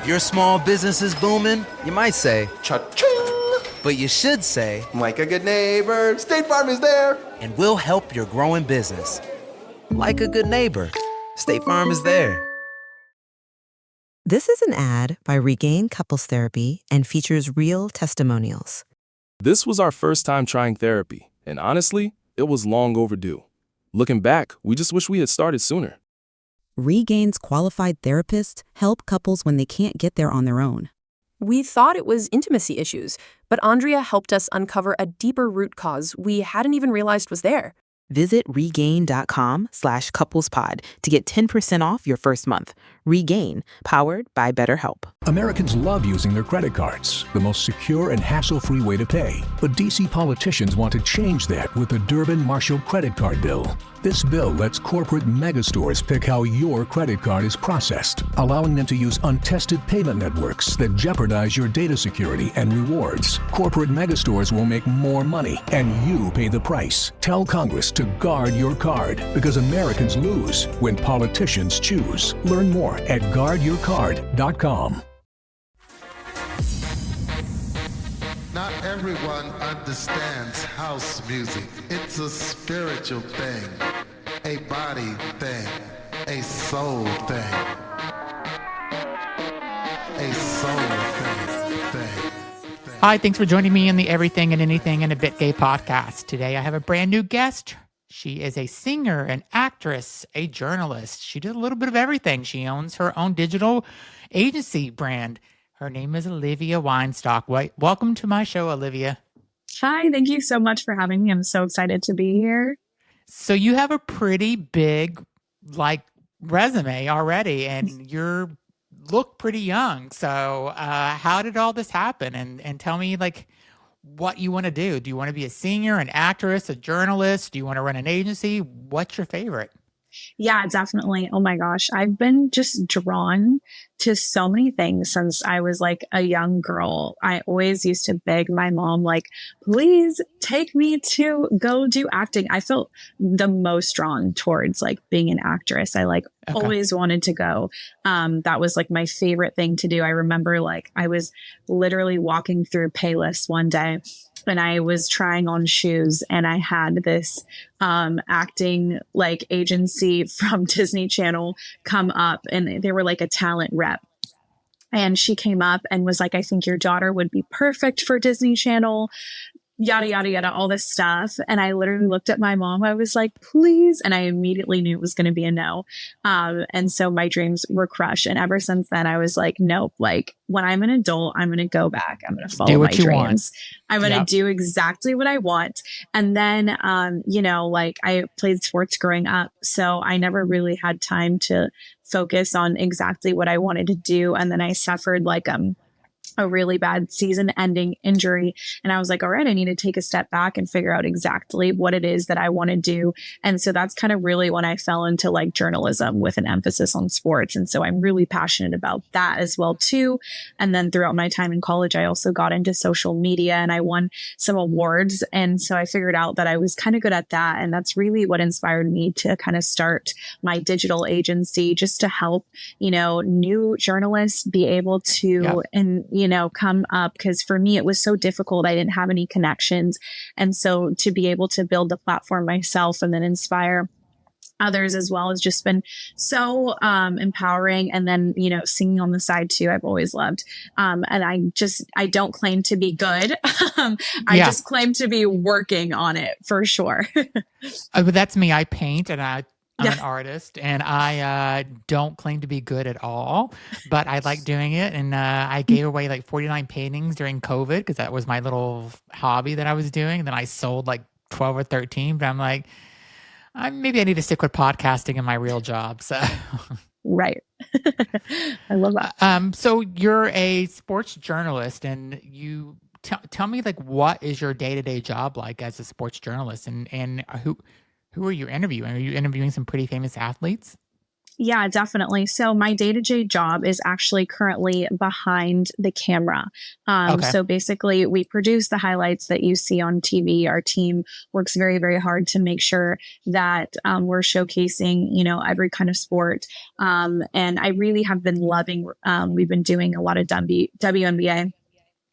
If your small business is booming, you might say, Cha-ching! but you should say, like a good neighbor, State Farm is there. And we'll help your growing business. Like a good neighbor, State Farm is there. This is an ad by Regain Couples Therapy and features real testimonials. This was our first time trying therapy, and honestly, it was long overdue. Looking back, we just wish we had started sooner. Regain's qualified therapists help couples when they can't get there on their own. We thought it was intimacy issues, but Andrea helped us uncover a deeper root cause we hadn't even realized was there. Visit regain.com/couplespod to get 10% off your first month. Regain, powered by BetterHelp. Americans love using their credit cards, the most secure and hassle-free way to pay. But D.C. politicians want to change that with the Durbin-Marshall credit card bill. This bill lets corporate megastores pick how your credit card is processed, allowing them to use untested payment networks that jeopardize your data security and rewards. Corporate megastores will make more money, and you pay the price. Tell Congress to guard your card, because Americans lose when politicians choose. Learn more at guardyourcard.com. Not everyone understands house music. It's a spiritual thing, a body thing, a soul thing. A soul thing. Hi, thanks for joining me in the Everything and Anything in a Bit Gay podcast. Today I have a brand new guest. She is a singer, an actress, a journalist. She did a little bit of everything. She owns her own digital agency brand. Her name is Olivia Weinstock. Welcome to my show, Olivia. Hi, thank you so much for having me. I'm so excited to be here. So you have a pretty big, resume already, and you look pretty young. So how did all this happen? And tell me, what you want to do. Do you want to be a singer, an actress, a journalist? Do you want to run an agency? What's your favorite? Yeah, definitely. Oh my gosh. I've been just drawn to so many things since I was a young girl. I always used to beg my mom, please take me to go do acting. I felt the most drawn towards being an actress. I always wanted to go. That was my favorite thing to do. I remember I was literally walking through Payless one day, and I was trying on shoes, and I had this acting agency from Disney Channel come up, and they were a talent rep. And she came up and was like, I think your daughter would be perfect for Disney Channel, yada, yada, yada, all this stuff. And I literally looked at my mom. I was like, please. And I immediately knew it was going to be a no. And so my dreams were crushed. And ever since then, I was like, nope, when I'm an adult, I'm going to go back. I'm going to follow my dreams. I'm going to do exactly what I want. And then, I played sports growing up, so I never really had time to focus on exactly what I wanted to do. And then I suffered a really bad season-ending injury. And I was like, all right, I need to take a step back and figure out exactly what it is that I want to do. And so that's kind of really when I fell into journalism with an emphasis on sports. And so I'm really passionate about that as well too. And then throughout my time in college, I also got into social media, and I won some awards. And so I figured out that I was kind of good at that. And that's really what inspired me to kind of start my digital agency, just to help, new journalists be able to, come up, because for me, it was so difficult. I didn't have any connections. And so to be able to build the platform myself and then inspire others as well has just been so empowering. And then, singing on the side too, I've always loved. And I don't claim to be good. I just claim to be working on it for sure. But that's me. I paint, and I'm an artist, and I don't claim to be good at all, but I like doing it. And I gave away 49 paintings during COVID, because that was my little hobby that I was doing. And then I sold 12 or 13, but I'm like, maybe I need to stick with podcasting in my real job. So right. I love that. So you're a sports journalist, and you tell me what is your day-to-day job like as a sports journalist, and who are you interviewing? Are you interviewing some pretty famous athletes? Yeah, definitely. So my day-to-day job is actually currently behind the camera. Okay. So basically, we produce the highlights that you see on TV. Our team works very, very hard to make sure that we're showcasing, every kind of sport. And I really have been loving. We've been doing a lot of WNBA.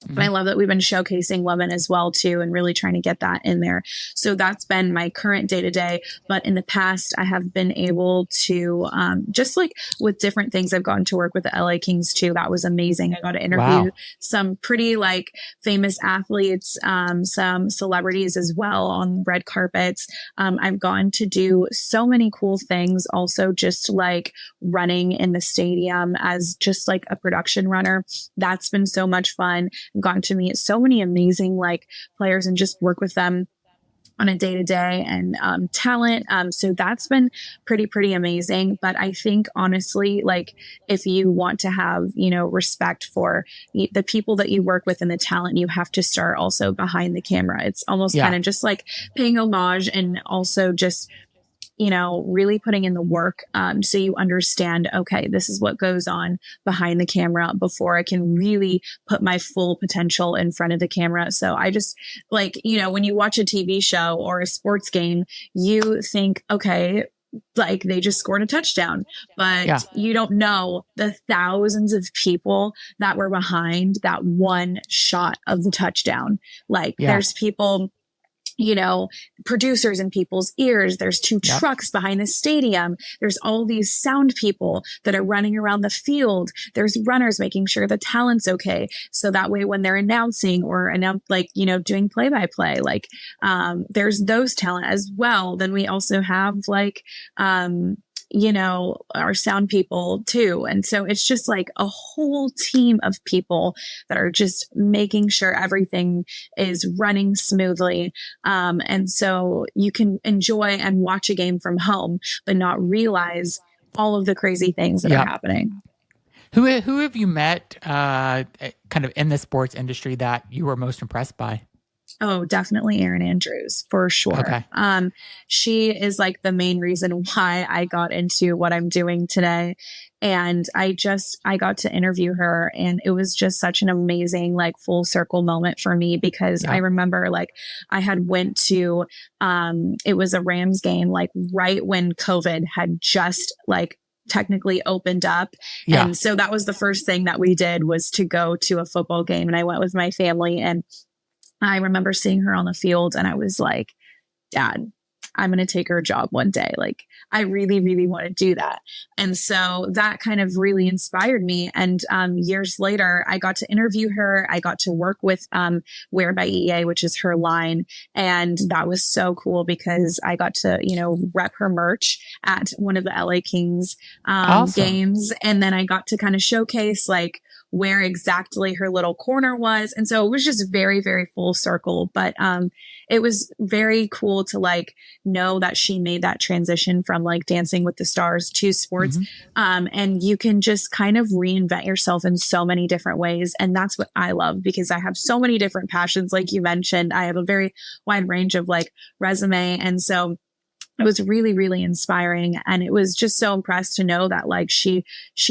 And I Mhm. love that we've been showcasing women as well too, and really trying to get that in there. So that's been my current day to day. But in the past, I have been able to just like with different things. I've gotten to work with the LA Kings too. That was amazing. I got to interview Wow. some pretty like famous athletes, some celebrities as well on red carpets. I've gotten to do so many cool things. Also, just like running in the stadium as just like a production runner. That's been so much fun. I've gotten to meet so many amazing like players and just work with them on a day to day and talent. So that's been pretty amazing. But I think honestly, like if you want to have, respect for the people that you work with and the talent, you have to start also behind the camera. It's almost kind Yeah. of just like paying homage and also just really putting in the work so you understand, okay, this is what goes on behind the camera before I can really put my full potential in front of the camera. So I just like, when you watch a TV show or a sports game, you think, okay, like they just scored a touchdown, Yeah. but you don't know the thousands of people that were behind that one shot of the touchdown. Like Yeah. there's people, producers in people's ears. There's two Yep. trucks behind the stadium. There's all these sound people that are running around the field. There's runners making sure the talent's okay. So that way, when they're announcing or doing play by play, there's those talent as well. Then we also have our sound people too. And so it's just like a whole team of people that are just making sure everything is running smoothly. And so you can enjoy and watch a game from home, but not realize all of the crazy things that are Yep. happening. Who have you met kind of in the sports industry that you were most impressed by? Oh, definitely Erin Andrews for sure. Okay. She is like the main reason why I got into what I'm doing today. And I got to interview her, and it was just such an amazing, like full circle moment for me, because I remember like I had went to, it was a Rams game, like right when COVID had just like technically opened up. Yeah. And so that was the first thing that we did, was to go to a football game, and I went with my family, and I remember seeing her on the field, and I was like, Dad, I'm going to take her job one day. Like, I really, really want to do that. And so that kind of really inspired me. And years later, I got to interview her. I got to work with Wear by EA, which is her line. And that was so cool because I got to, rep her merch at one of the LA Kings Awesome. games. And then I got to kind of showcase like where exactly her little corner was. And so it was just very, very full circle. But it was very cool to like know that she made that transition from like Dancing with the Stars to sports. And you can just kind of reinvent yourself in so many different ways. And that's what I love, because I have so many different passions. Like you mentioned, I have a very wide range of like resume. And so it was really, really inspiring. And it was just so impressed to know that like she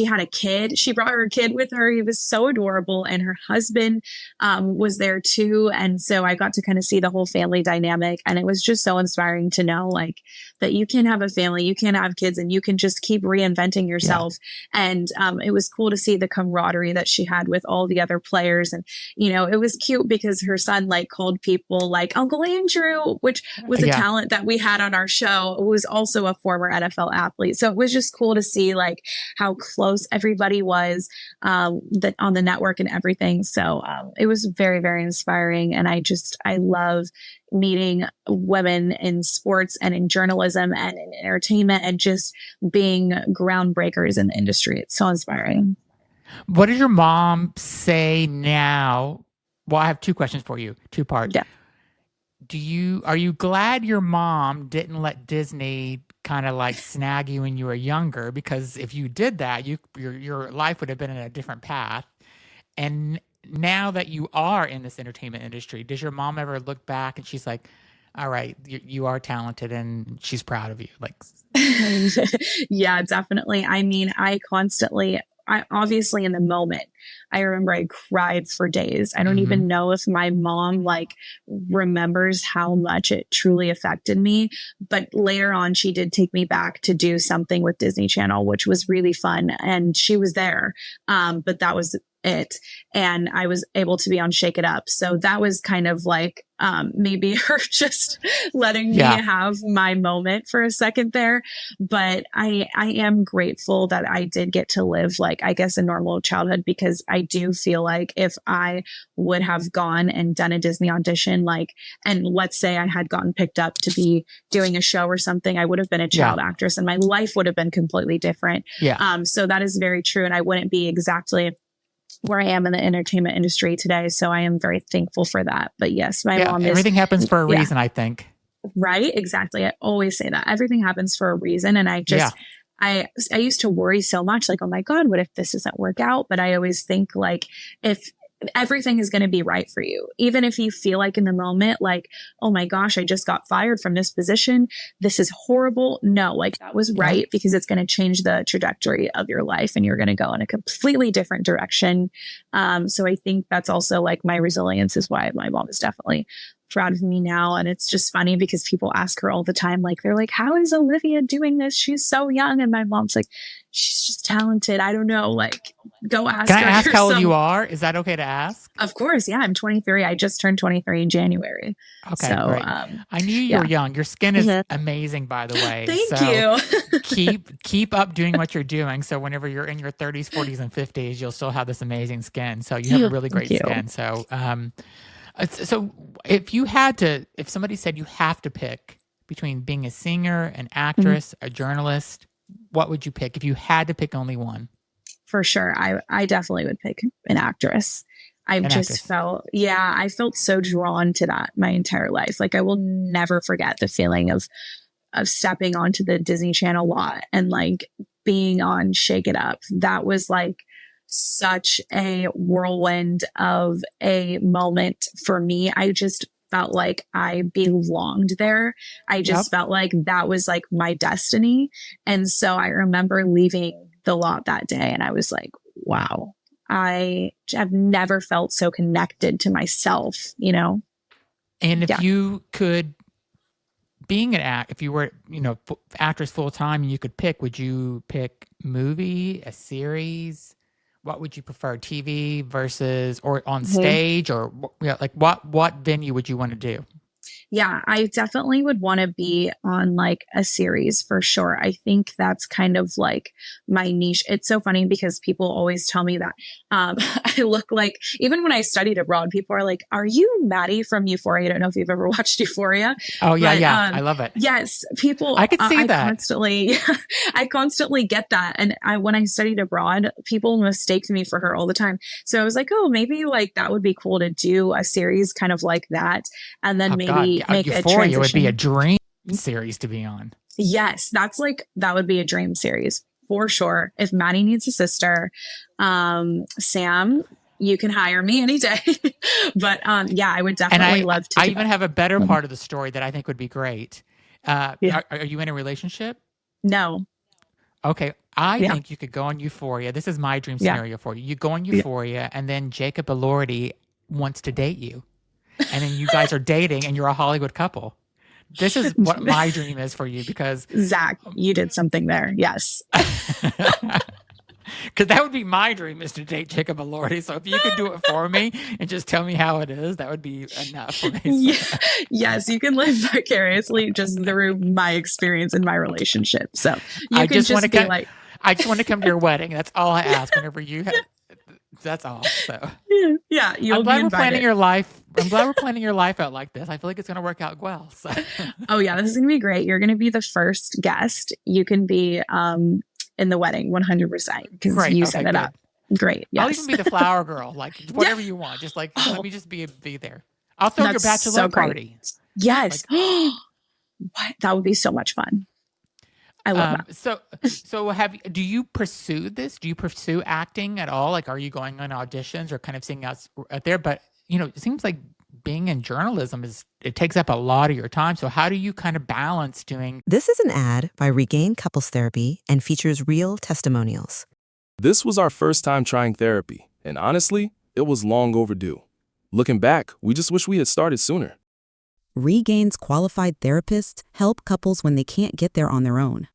had a kid. She brought her kid with her. He was so adorable. And her husband was there too. And so I got to kind of see the whole family dynamic. And it was just so inspiring to know like that you can have a family, you can have kids, and you can just keep reinventing yourself. And it was cool to see the camaraderie that she had with all the other players. And, it was cute because her son like called people like Uncle Andrew, which was a talent that we had on our show, who was also a former NFL athlete. So it was just cool to see like how close everybody was that on the network and everything. So it was very, very inspiring. And I love meeting women in sports and in journalism and in entertainment and just being groundbreakers in the industry. It's so inspiring. What does your mom say now? Well, I have two questions for you, two parts. Yeah. Are you glad your mom didn't let Disney kind of like snag you when you were younger? Because if you did that, your life would have been in a different path. And now that you are in this entertainment industry, does your mom ever look back and she's like, all right, you are talented and she's proud of you. Like, Yeah, definitely. I mean, I obviously in the moment, I remember I cried for days. I don't even know if my mom like remembers how much it truly affected me. But later on, she did take me back to do something with Disney Channel, which was really fun. And she was there. But that was it. And I was able to be on Shake It Up. So that was kind of like maybe her just letting me have my moment for a second there. But I am grateful that I did get to live like, I guess, a normal childhood, because I do feel like if I would have gone and done a Disney audition, like, and let's say I had gotten picked up to be doing a show or something, I would have been a child actress and my life would have been completely different. So that is very true. And I wouldn't be exactly where I am in the entertainment industry today. So I am very thankful for that. But yes, my mom is... Everything happens for a reason, I think. Right? Exactly. I always say that. Everything happens for a reason. And I just... I used to worry so much, like, oh my God, what if this doesn't work out? But I always think like, if everything is going to be right for you, even if you feel like in the moment, like, oh my gosh, I just got fired from this position. This is horrible. No, like that was right, because it's going to change the trajectory of your life and you're going to go in a completely different direction. So I think that's also like my resilience is why my mom is definitely proud of me now. And it's just funny because people ask her all the time, like, they're like, how is Olivia doing this? She's so young. And my mom's like, she's just talented. I don't know. Like, go ask her. Can I ask how old you are? Is that okay to ask? Of course. Yeah. I'm 23. I just turned 23 in January. Okay. So, great. I knew you were young. Your skin is amazing, by the way. Thank you. keep up doing what you're doing. So whenever you're in your 30s, 40s, and 50s, you'll still have this amazing skin. So you have a really great skin. So, so if somebody said you have to pick between being a singer, an actress, a journalist, what would you pick if you had to pick only one? For sure. I definitely would pick an actress. I felt so drawn to that my entire life. Like I will never forget the feeling of stepping onto the Disney Channel lot and like being on Shake It Up. That was like such a whirlwind of a moment for me. I just felt like I belonged there. I just felt like that was like my destiny. And so I remember leaving the lot that day and I was like, wow, I have never felt so connected to myself, you know? And if you could, if you were, actress full time and you could pick, would you pick movie, a series? What would you prefer, TV versus or on stage, or like what venue would you want to do? Yeah, I definitely would want to be on like a series for sure. I think that's kind of like my niche. It's so funny because people always tell me that I look like, even when I studied abroad, people are like, are you Maddie from Euphoria? I don't know if you've ever watched Euphoria. Oh yeah, I love it. Yes, people. I could see that. I constantly get that. And when I studied abroad, people mistaked me for her all the time. So I was like, oh, maybe like that would be cool to do a series kind of like that. And then make Euphoria a transition. Would be a dream series to be on. Yes, that would be a dream series for sure. If Maddie needs a sister, Sam, you can hire me any day. But I would definitely love to. I even have a better part of the story that I think would be great. Are you in a relationship? No. Okay, I think you could go on Euphoria. This is my dream scenario for you. You go on Euphoria, and then Jacob Elordi wants to date you. And then you guys are dating and you're a Hollywood couple. This is what my dream is for you, because Zach, you did something there. Yes. Because that would be my dream, is to date Jacob Elordi. So if you could do it for me and just tell me how it is, that would be enough for me. Yes, you can live vicariously just through my experience in my relationship. So I just want to come to your wedding. That's all I ask whenever you have. That's all. So I'm glad we're planning your life. I'm glad we're planning your life out like this. I feel like it's going to work out well. So. Oh yeah, this is going to be great. You're going to be the first guest. You can be in the wedding 100% because you set it up. Great. Yes. I'll even be the flower girl, like whatever you want. Just like let me just be there. I'll throw your bachelor party. Yes. What? That would be so much fun. I love that. So do you pursue this? Do you pursue acting at all? Like, are you going on auditions or kind of seeing out there? But, it seems like being in journalism it takes up a lot of your time. So how do you kind of balance doing? This is an ad by Regain Couples Therapy and features real testimonials. This was our first time trying therapy, and honestly, it was long overdue. Looking back, we just wish we had started sooner. Regain's qualified therapists help couples when they can't get there on their own.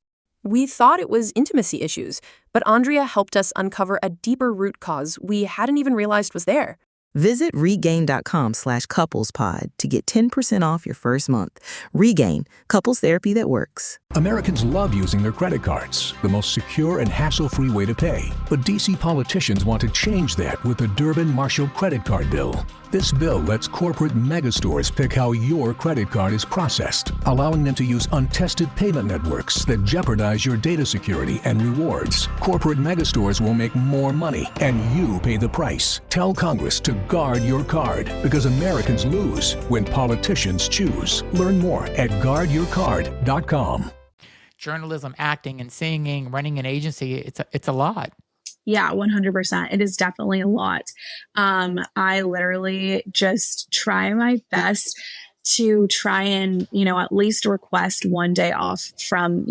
We thought it was intimacy issues, but Andrea helped us uncover a deeper root cause we hadn't even realized was there. Visit regain.com/couplespod to get 10% off your first month. Regain, couples therapy that works. Americans love using their credit cards, the most secure and hassle-free way to pay. But DC politicians want to change that with the Durbin-Marshall credit card bill. This bill lets corporate megastores pick how your credit card is processed, allowing them to use untested payment networks that jeopardize your data security and rewards. Corporate megastores will make more money, and you pay the price. Tell Congress to guard your card, because Americans lose when politicians choose. Learn more at guardyourcard.com. Journalism, acting, and singing, running an agency, it's a lot. Yeah, 100%. It is definitely a lot. I literally just try my best to try and, at least request one day off from,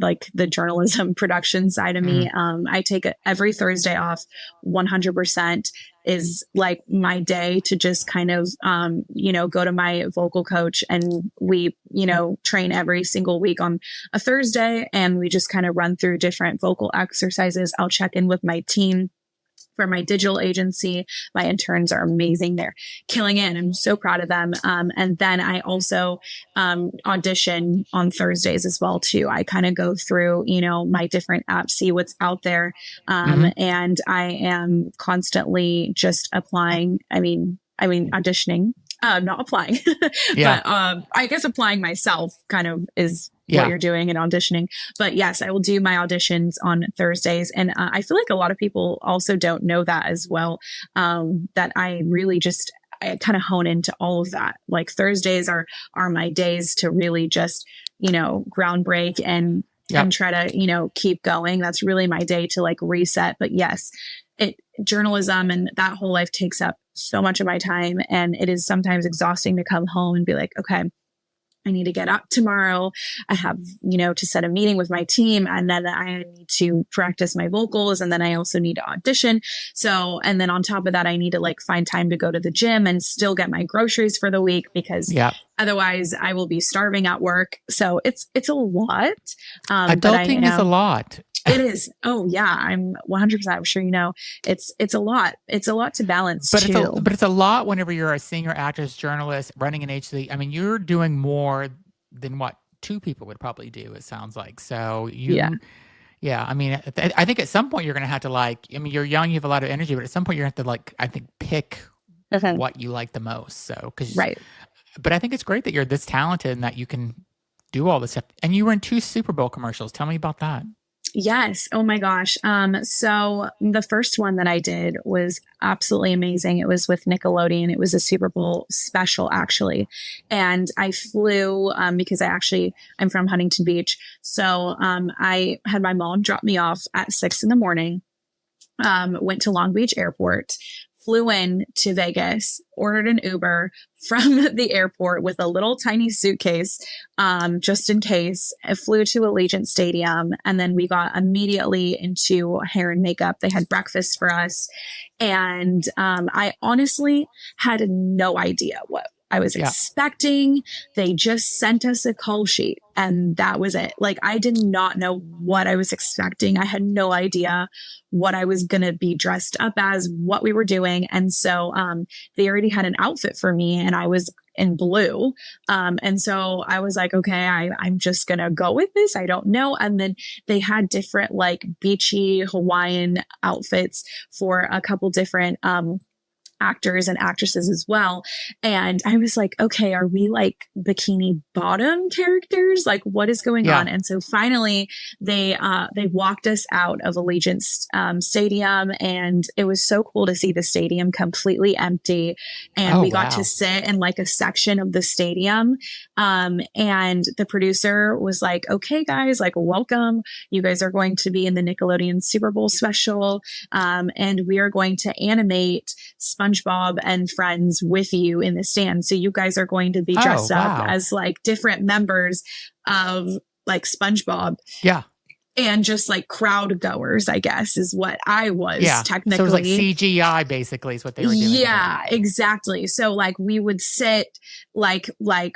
like the journalism production side of me. I take every Thursday off. 100% is like my day to just kind of, go to my vocal coach, and we, train every single week on a Thursday, and we just kind of run through different vocal exercises. I'll check in with my team for my digital agency. My interns are amazing. They're killing it. I'm so proud of them. And then I also audition on Thursdays as well too. I kind of go through, my different apps, see what's out there. And I am constantly just applying. I mean, auditioning, not applying, Yeah. but I guess applying myself kind of is what you're doing in auditioning. But yes, I will do my auditions on Thursdays. And I feel like a lot of people also don't know that as well, that I really I kind of hone into all of that. Like Thursdays are my days to really just, ground break and try to, keep going. That's really my day to like reset. But yes, journalism and that whole life takes up so much of my time. And it is sometimes exhausting to come home and be like, okay, I need to get up tomorrow. I have, to set a meeting with my team, and then I need to practice my vocals. And then I also need to audition. So, and then on top of that, I need to like find time to go to the gym and still get my groceries for the week, because otherwise I will be starving at work. So it's a lot. Adulting is a lot. It is. Oh yeah. I'm 100%. I'm sure it's a lot. It's a lot to balance But too. it's a lot whenever you're a singer, actress, journalist, running an agency. I mean, you're doing more than what two people would probably do, it sounds like. So I mean, I think at some point you're going to have to you're young, you have a lot of energy, but at some point you're going to have to I think pick what you like the most. So, but I think it's great that you're this talented and that you can do all this stuff. And you were in 2 Super Bowl commercials. Tell me about that. Yes. Oh my gosh. So the first one that I did was absolutely amazing. It was with Nickelodeon. It was a Super Bowl special, actually. And I flew, because I'm from Huntington Beach. So, I had my mom drop me off at 6 a.m, went to Long Beach Airport, flew in to Vegas, ordered an Uber from the airport with a little tiny suitcase, just in case. I flew to Allegiant Stadium, and then we got immediately into hair and makeup. They had breakfast for us. And I honestly had no idea what I was expecting. They just sent us a call sheet, and that was it. Like, I did not know what I was expecting. I had no idea what I was going to be dressed up as, what we were doing. And so they already had an outfit for me, and I was in blue. And so I was like, okay, I'm just going to go with this. I don't know. And then they had different like beachy Hawaiian outfits for a couple different actors and actresses as well. And I was like, okay, are we like bikini bottom characters? Like, what is going on? And so finally they walked us out of Allegiant Stadium, and it was so cool to see the stadium completely empty. And we got to sit in like a section of the stadium. And the producer was like, okay, guys, like, welcome. You guys are going to be in the Nickelodeon Super Bowl special. And we are going to animate SpongeBob SpongeBob and friends with you in the stand. So you guys are going to be dressed up as like different members of like SpongeBob. Yeah. And just like crowd goers, I guess, is what I was technically. So it was like CGI, basically, is what they were doing. Yeah, exactly. So like we would sit like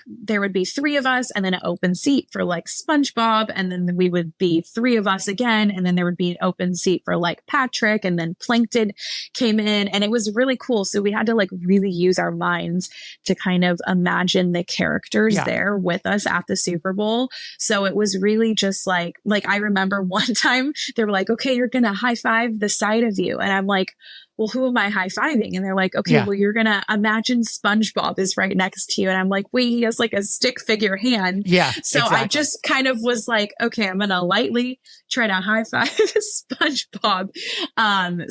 there would be 3 of us and then an open seat for like SpongeBob. And then we would be 3 of us again. And then there would be an open seat for like Patrick, and then Plankton came in, and it was really cool. So we had to like really use our minds to kind of imagine the characters there with us at the Super Bowl. So it was really just like I remember one time they were like, okay, you're going to high five the side of you. And I'm like, well, who am I high-fiving? And they're like, okay, well, you're going to imagine SpongeBob is right next to you. And I'm like, wait, he has like a stick figure hand. Yeah. So exactly. I just kind of was like, okay, I'm going to lightly try to high-five SpongeBob.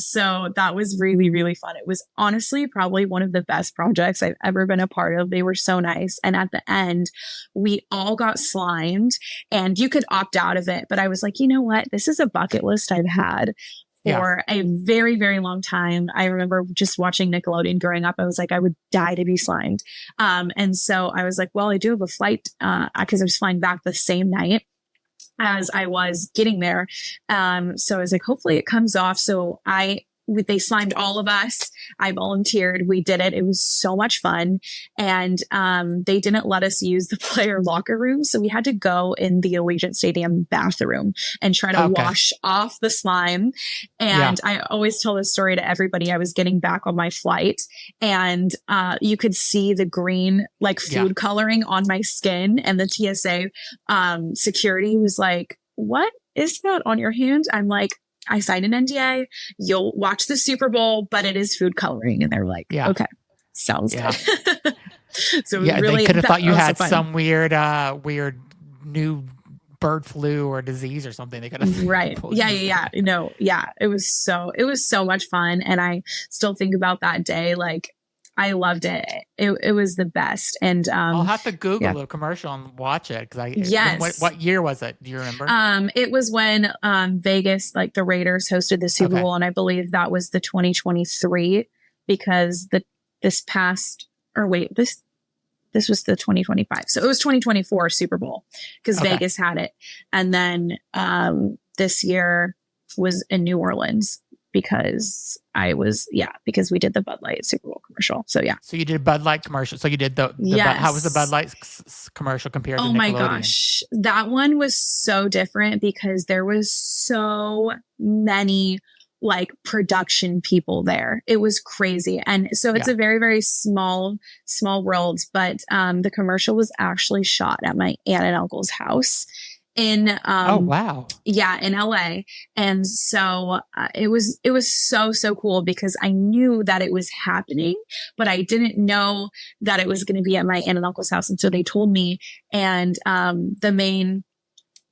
So that was really, really fun. It was honestly probably one of the best projects I've ever been a part of. They were so nice. And at the end, we all got slimed, and you could opt out of it. But I was like, you know what? This is a bucket list I've had for a very, very long time. I remember just watching Nickelodeon growing up. I was like, I would die to be slimed. And so I was like, well, I do have a flight because I was flying back the same night as I was getting there. So I was like, hopefully it comes off. So they slimed all of us. I volunteered. We did it. It was so much fun. And they didn't let us use the player locker room. So we had to go in the Allegiant Stadium bathroom and try to wash off the slime. And I always tell this story to everybody. I was getting back on my flight, and you could see the green like food coloring on my skin. And the TSA security was like, what is that on your hand? I'm like, I signed an NDA. You'll watch the Super Bowl, but it is food coloring. And they're like, okay, sounds good. So really, they could have thought you had some weird new bird flu or disease or something. They could have Yeah. No, it was so much fun. And I still think about that day. Like, I loved it. It was the best. And I'll have to Google the commercial and watch it what year was it? Do you remember? It was when Vegas, like the Raiders, hosted the Super Bowl, and I believe that was the 2023 because this was the 2025. So it was 2024 Super Bowl because Vegas had it, and then this year was in New Orleans. Because because we did the Bud Light Super Bowl commercial. So So you did Bud Light commercial. So you did the how was the Bud Light commercial compared to Nickelodeon? Oh my gosh. That one was so different because there was so many like production people there. It was crazy. And so it's a very, very small world. But the commercial was actually shot at my aunt and uncle's house in in LA. And so it was so cool because I knew that it was happening, but I didn't know that it was going to be at my aunt and uncle's house. And so they told me, and the main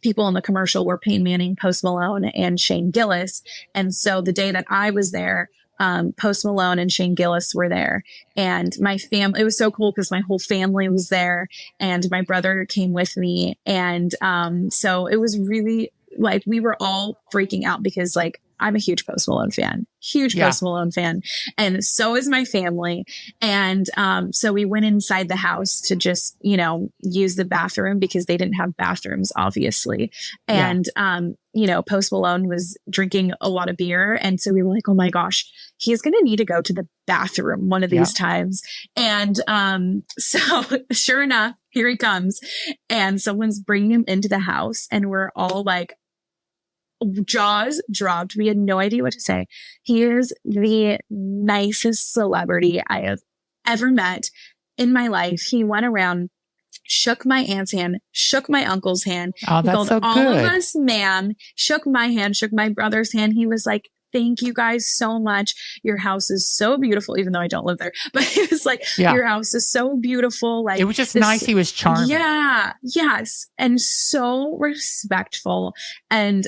people in the commercial were Peyton Manning, Post Malone, and Shane Gillis. And so the day that I was there, Post Malone and Shane Gillis were there, and my family, it was so cool because my whole family was there, and my brother came with me. And, so it was really like, we were all freaking out because like, I'm a huge Post Malone fan, Post Malone fan. And so is my family. And, so we went inside the house to just, use the bathroom because they didn't have bathrooms, obviously. And, Post Malone was drinking a lot of beer. And so we were like, oh my gosh, he's going to need to go to the bathroom one of these times. And, so sure enough, here he comes, and someone's bringing him into the house, and we're all like, jaws dropped. We had no idea what to say. He is the nicest celebrity I have ever met in my life. He went around, shook my aunt's hand, shook my uncle's hand. Oh, that's so all good. of us, ma'am, shook my hand, shook my brother's hand. He was like, thank you guys so much. Your house is so beautiful, even though I don't live there. But he was like, your house is so beautiful. Like, it was just nice. He was charming. Yeah. Yes. And so respectful. And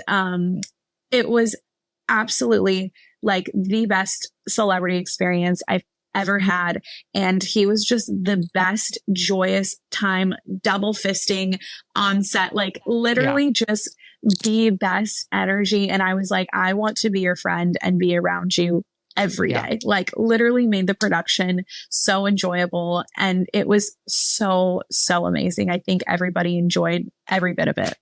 it was absolutely like the best celebrity experience I've ever had. And he was just the best, joyous time, double fisting on set, like literally just the best energy. And I was like, I want to be your friend and be around you every day, like literally made the production so enjoyable. And it was so, so amazing. I think everybody enjoyed every bit of it.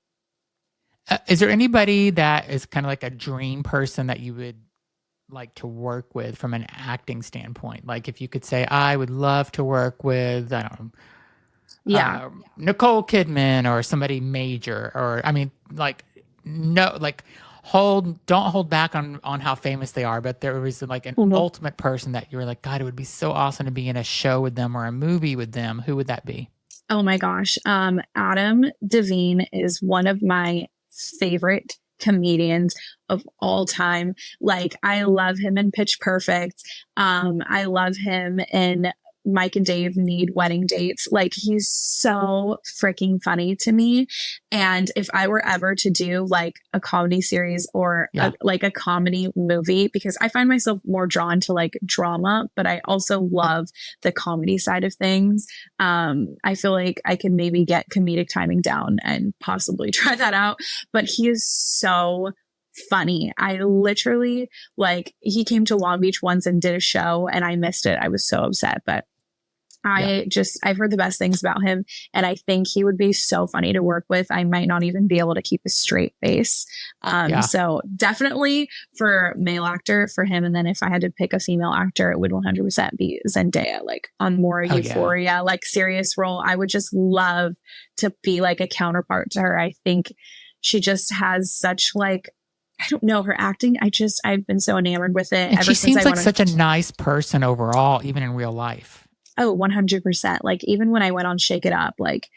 Is there anybody that is kind of like a dream person that you would like to work with from an acting standpoint? Like if you could say, I would love to work with, I don't know, Nicole Kidman or somebody major, or I mean, like, no, like don't hold back on how famous they are, but there was like an ultimate person that you were like, God, it would be so awesome to be in a show with them or a movie with them. Who would that be? Oh my gosh. Adam Devine is one of my favorite comedians of all time. Like, I love him in Pitch Perfect. I love him in Mike and Dave Need Wedding Dates. Like, he's so freaking funny to me. And if I were ever to do like a comedy series or like a comedy movie, because I find myself more drawn to like drama, but I also love the comedy side of things. I feel like I can maybe get comedic timing down and possibly try that out. But he is so funny. I literally, like, he came to Long Beach once and did a show and I missed it. I was so upset, but I've heard the best things about him, and I think he would be so funny to work with. I might not even be able to keep a straight face. So definitely for male actor, for him. And then if I had to pick a female actor, it would 100% be Zendaya, like on more Euphoria, like serious role. I would just love to be like a counterpart to her. I think she just has such like, I don't know, her acting. I've been so enamored with it. And she seems like such a nice person overall, even in real life. Oh, 100%. Like, even when I went on Shake It Up, like,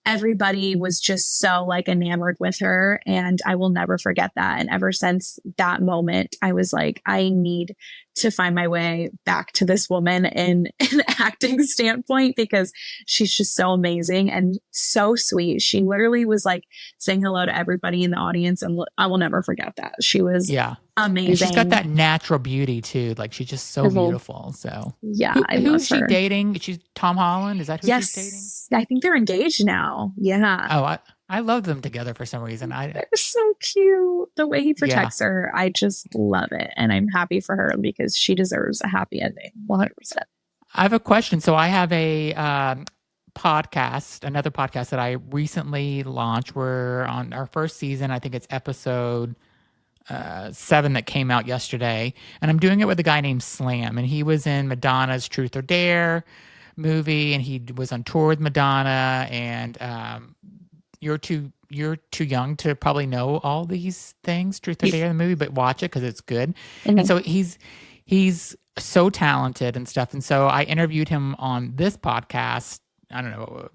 everybody was just so like enamored with her, and I will never forget that. And ever since that moment, I was like, I need to find my way back to this woman in an acting standpoint, because she's just so amazing and so sweet. She literally was like saying hello to everybody in the audience, and I will never forget that. She was amazing. And she's got that natural beauty too. Like, she's just so beautiful. So who's she dating? She's Tom Holland. Is that who she's dating? I think they're engaged now. Yeah. Oh, I love them together for some reason. They're so cute. The way he protects her, I just love it. And I'm happy for her because she deserves a happy ending. 100%. I have a question. So I have a podcast, another podcast that I recently launched. We're on our first season. I think it's episode 7 that came out yesterday. And I'm doing it with a guy named Slam. And he was in Madonna's Truth or Dare movie. And he was on tour with Madonna. And you're too young to probably know all these things, Truth or Dare, the movie, but watch it because it's good. And so he's so talented and stuff. And so I interviewed him on this podcast, I don't know,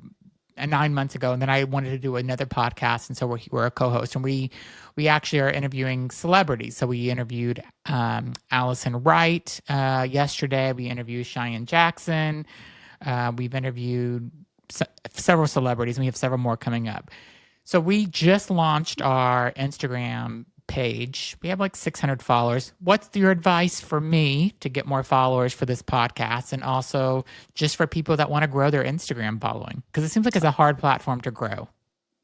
9 months ago. And then I wanted to do another podcast. And so we're a co-host, and we actually are interviewing celebrities. So we interviewed Allison Wright yesterday. We interviewed Cheyenne Jackson. We've interviewed several celebrities, and we have several more coming up. So we just launched our Instagram page. We have like 600 followers. What's your advice for me to get more followers for this podcast, and also just for people that want to grow their Instagram following? Because it seems like it's a hard platform to grow.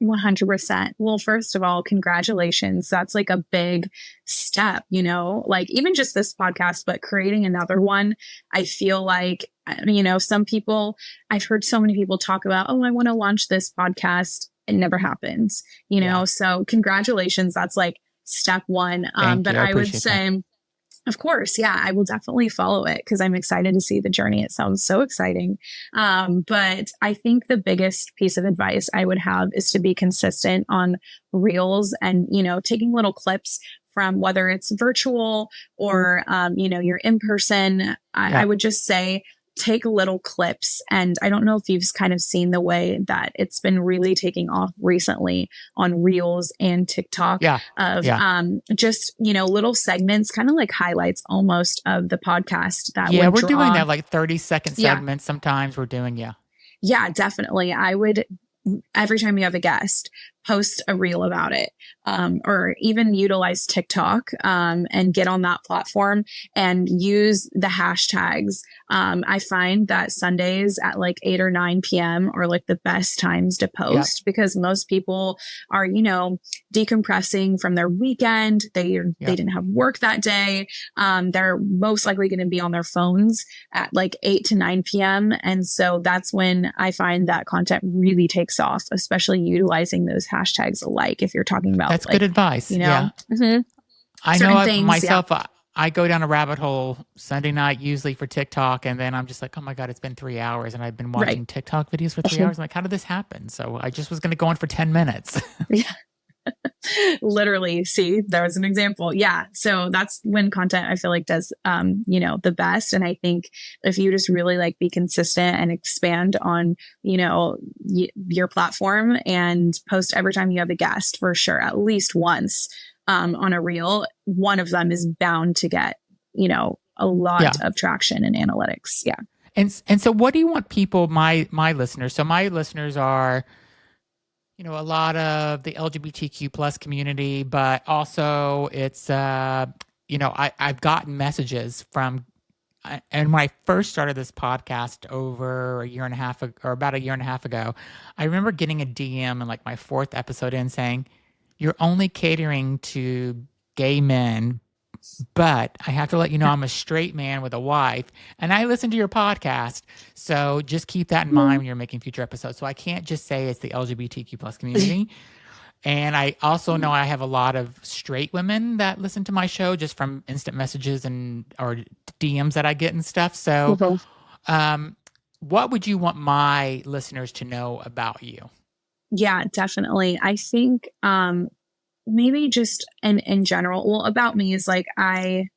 100%. Well, first of all, congratulations. That's like a big step, you know, like even just this podcast, but creating another one. I feel like, you know, some people, I've heard so many people talk about, oh, I want to launch this podcast. It never happens, you know? So congratulations. That's like step one. But I would say, of course, I will definitely follow it because I'm excited to see the journey. It sounds so exciting. But I think the biggest piece of advice I would have is to be consistent on reels and, you know, taking little clips from whether it's virtual or, you know, you're in person. I would just say, take little clips. And I don't know if you've kind of seen the way that it's been really taking off recently on Reels and TikTok just, you know, little segments, kind of like highlights almost of the podcast that we're doing that like 30-second segments. Sometimes we're doing, Yeah, definitely. I would, every time you have a guest, post a reel about it. or even utilize TikTok and get on that platform and use the hashtags. I find that Sundays at like 8 or 9 p.m. are like the best times to post because most people are, decompressing from their weekend. They didn't have work that day. They're most likely going to be on their phones at like 8 to 9 p.m. And so that's when I find that content really takes off, especially utilizing those hashtags alike. If you're talking about that's good advice. Mm-hmm. I know myself. I go down a rabbit hole Sunday night, usually for TikTok, and then I'm just like, oh my God, it's been 3 hours, and I've been watching TikTok videos for 3 hours. I'm like, how did this happen? So I just was going to go on for 10 minutes. Yeah. Literally. See, there's an example. Yeah. So that's when content I feel like does, the best. And I think if you just really like be consistent and expand on, your platform and post every time you have a guest for sure, at least once, on a reel, one of them is bound to get, a lot of traction in analytics. Yeah. And so what do you want people, my listeners? So my listeners are, a lot of the LGBTQ plus community, but also it's, I've gotten messages from, and when I first started this podcast over about a year and a half ago, I remember getting a DM in like my 4th episode in saying, you're only catering to gay men, but I have to let you know I'm a straight man with a wife, and I listen to your podcast. So just keep that in mind when you're making future episodes. So I can't just say it's the LGBTQ plus community. And I also know I have a lot of straight women that listen to my show just from instant messages or DMs that I get and stuff. So what would you want my listeners to know about you? Yeah, definitely. I think maybe just in general, well, about me is like I'm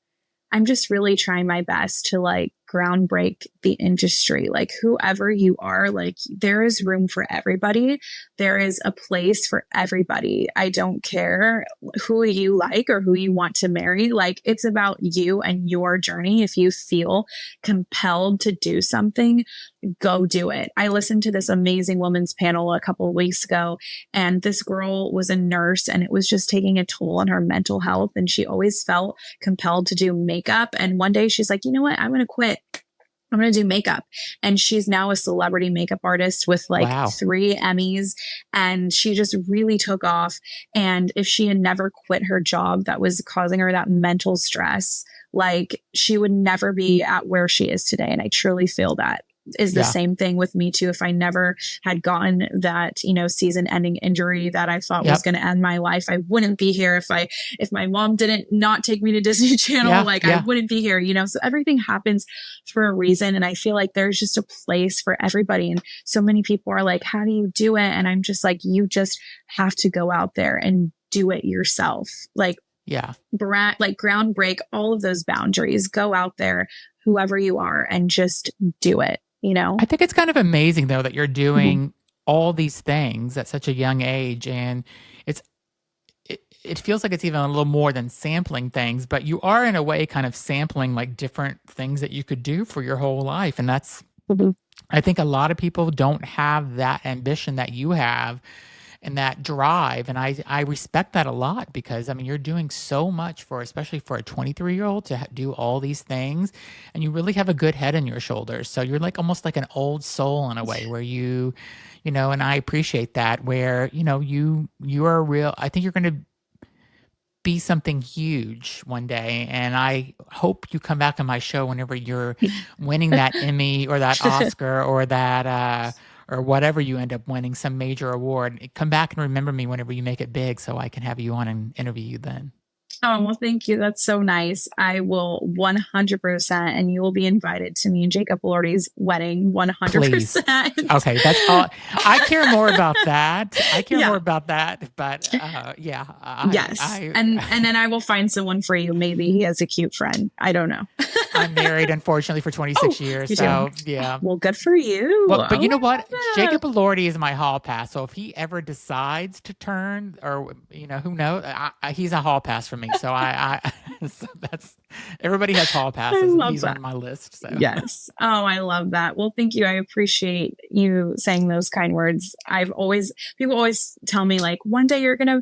just really trying my best to like ground break the industry. Like whoever you are, like there is room for everybody. There is a place for everybody. I don't care who you like or who you want to marry. Like it's about you and your journey. If you feel compelled to do something, go do it. I listened to this amazing women's panel a couple of weeks ago, and this girl was a nurse, and it was just taking a toll on her mental health. And she always felt compelled to do makeup. And one day she's like, you know what? I'm going to quit. I'm going to do makeup. And she's now a celebrity makeup artist with like 3 Emmys. And she just really took off. And if she had never quit her job that was causing her that mental stress, like she would never be at where she is today. And I truly feel that is the same thing with me too. If I never had gotten that, season ending injury that I thought was going to end my life, I wouldn't be here. If my mom didn't not take me to Disney Channel, I wouldn't be here, so everything happens for a reason. And I feel like there's just a place for everybody. And so many people are like, how do you do it? And I'm just like, you just have to go out there and do it yourself. Like, ground break all of those boundaries, go out there, whoever you are, and just do it. I think it's kind of amazing though that you're doing all these things at such a young age, and it feels like it's even a little more than sampling things, but you are in a way kind of sampling like different things that you could do for your whole life. And that's, I think a lot of people don't have that ambition that you have and that drive. And I respect that a lot because, you're doing so much especially for a 23-year-old to do all these things. And you really have a good head on your shoulders. So you're like almost like an old soul in a way where you know, and I appreciate that where, you are real. I think you're going to be something huge one day. And I hope you come back on my show whenever you're winning that Emmy or that Oscar or that, or whatever you end up winning, some major award. Come back and remember me whenever you make it big so I can have you on and interview you then. Oh, well, thank you. That's so nice. I will 100%, and you will be invited to me and Jacob Elordi's wedding 100%. Please. Okay, that's all. I care more about that. More about that, but yes. And then I will find someone for you. Maybe he has a cute friend. I don't know. I'm married, unfortunately, for 26 years. you So, do? yeah. Well, good for you. Well, but I you know love what? that. Jacob Elordi is my hall pass. So if he ever decides to turn, or who knows, he's a hall pass for me. So so that's everybody has hall passes, and love he's that. on my list. So Yes. Oh, I love that. Well, thank you. I appreciate you saying those kind words. People always tell me like, one day you're going to,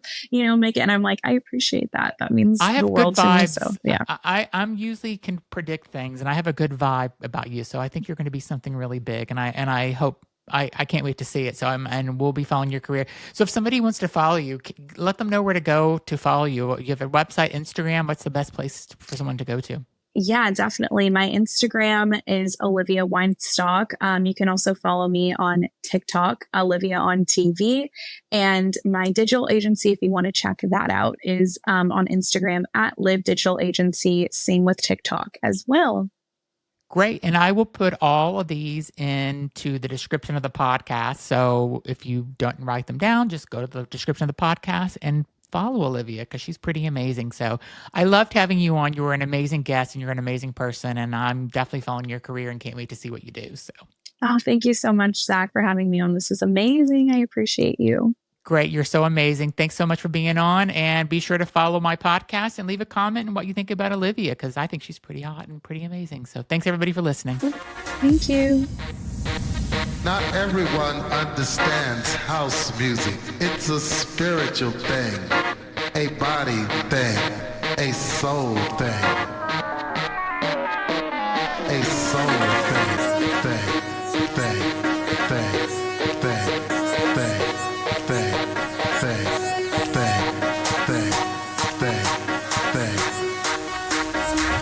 make it. And I'm like, I appreciate that. That means I have the good world to me. vibes. So yeah. I'm usually can predict things, and I have a good vibe about you. So I think you're going to be something really big, and I hope. I can't wait to see it. So and we'll be following your career. So if somebody wants to follow you, let them know where to go to follow you. You have a website, Instagram. What's the best place for someone to go to? Yeah, definitely. My Instagram is Olivia Weinstock. You can also follow me on TikTok, Olivia on TV. And my digital agency, if you want to check that out, is on Instagram at Live Digital Agency. Same with TikTok as well. Great. And I will put all of these into the description of the podcast. So if you don't write them down, just go to the description of the podcast and follow Olivia, because she's pretty amazing. So I loved having you on. You were an amazing guest and you're an amazing person. And I'm definitely following your career and can't wait to see what you do. So, oh, thank you so much, Zach, for having me on. This is amazing. I appreciate you. Great. You're so amazing. Thanks so much for being on. And be sure to follow my podcast and leave a comment on what you think about Olivia, because I think she's pretty hot and pretty amazing. So thanks, everybody, for listening. Thank you. Not everyone understands house music. It's a spiritual thing, a body thing, a soul thing. A soul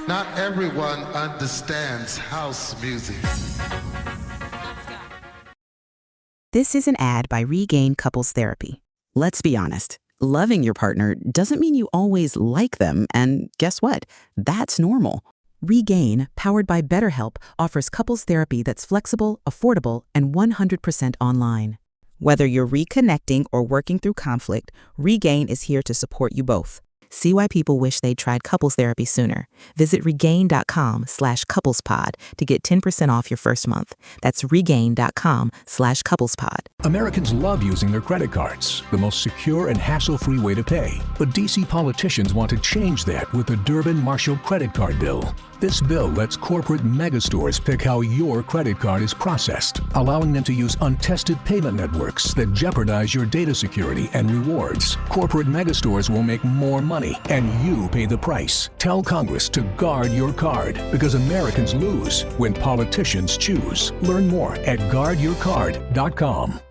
Not everyone understands house music. This is an ad by Regain Couples Therapy. Let's be honest, loving your partner doesn't mean you always like them, and guess what? That's normal. Regain, powered by BetterHelp, offers couples therapy that's flexible, affordable, and 100% online. Whether you're reconnecting or working through conflict, Regain is here to support you both. See why people wish they'd tried couples therapy sooner. Visit regain.com/couplespod to get 10% off your first month. That's regain.com/couplespod. Americans love using their credit cards, the most secure and hassle-free way to pay. But D.C. politicians want to change that with the Durbin-Marshall credit card bill. This bill lets corporate megastores pick how your credit card is processed, allowing them to use untested payment networks that jeopardize your data security and rewards. Corporate megastores will make more money, and you pay the price. Tell Congress to guard your card, because Americans lose when politicians choose. Learn more at guardyourcard.com.